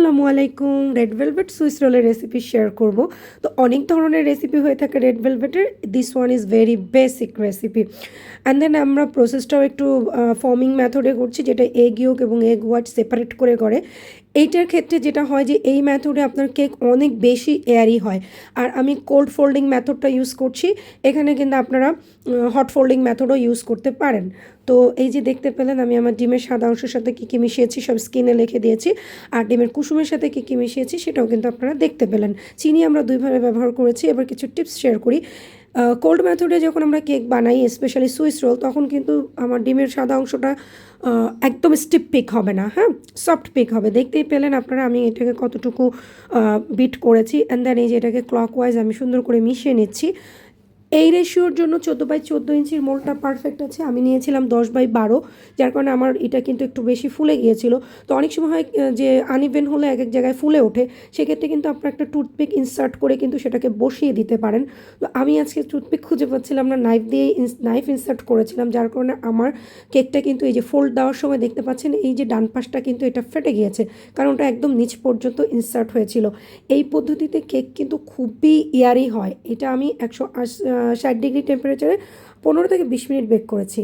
আসসালামু আলাইকুম। Red velvet swiss রোলের রেসিপি শেয়ার করব। তো অনেক ধরনের রেসিপি হয়ে থাকে রেড ভেলভেটের, this one is very basic recipe. And then আমরা প্রসেসটাও একটু ফর্মিং মেথডে করছি, যেটা এগ ইয়োক এবং এগ হোয়াইট সেপারেট করে এইটার ক্ষেত্রে যেটা হয় যে এই মেথডে আপনার কেক অনেক বেশি এয়ারি হয়। আর আমি কোল্ড ফোল্ডিং মেথডটা ইউজ করছি। এখানে কিন্তু আপনারা হট ফোল্ডিং মেথডও ইউজ করতে পারেন। তো এই যে দেখতে পেলেন আমি আমার ডিমের সাদা অংশের সাথে কী কী মিশিয়েছি সব স্কিনে লিখে দিয়েছি। আর ডিমের কুসুমের সাথে কী কী মিশিয়েছি সেটাও কিন্তু আপনারা দেখতে পেলেন। চিনি আমরা দুইভাবে ব্যবহার করেছি। এবার কিছু টিপস শেয়ার করি। কোল্ড মেথডে যখন আমরা কেক বানাই, স্পেশালি সুইস রোল, তখন কিন্তু আমার ডিমের সাদা অংশটা একদম স্টিপ পিক হবে না, হ্যাঁ, সফট পিক হবে। দেখতেই পেলেন আপনারা আমি এটাকে কতটুকু বিট করেছি। অ্যান্ড দেন এই যে এটাকে ক্লকওয়াইজ আমি সুন্দর করে মিশিয়ে নিচ্ছি। এই রেশিওর জন্য 14x14 ইঞ্চির মোলটা পারফেক্ট আছে। আমি নিয়েছিলাম 10x12, যার কারণে আমার এটা কিন্তু একটু বেশি ফুলে গিয়েছিল। তো অনেক সময় হয় যে আনইভেন হলে এক এক জায়গায় ফুলে ওঠে, সেক্ষেত্রে কিন্তু আপনার একটা টুথপিক ইনসার্ট করে কিন্তু সেটাকে বসিয়ে দিতে পারেন। তো আমি আজকে টুথপিক খুঁজে পাচ্ছিলাম না, নাইফ ইনসার্ট করেছিলাম, যার কারণে আমার কেকটা কিন্তু এই যে ফোল্ড দেওয়ার সময় দেখতে পাচ্ছেন এই যে ডান পাশটা কিন্তু এটা ফেটে গিয়েছে, কারণ ওটা একদম নিচ পর্যন্ত ইনসার্ট হয়েছিল। এই পদ্ধতিতে কেক কিন্তু খুবই ইয়ারি হয়। এটা আমি 160 ডিগ্রি টেম্পারেচারে 15 থেকে 20 মিনিট বেক করেছি।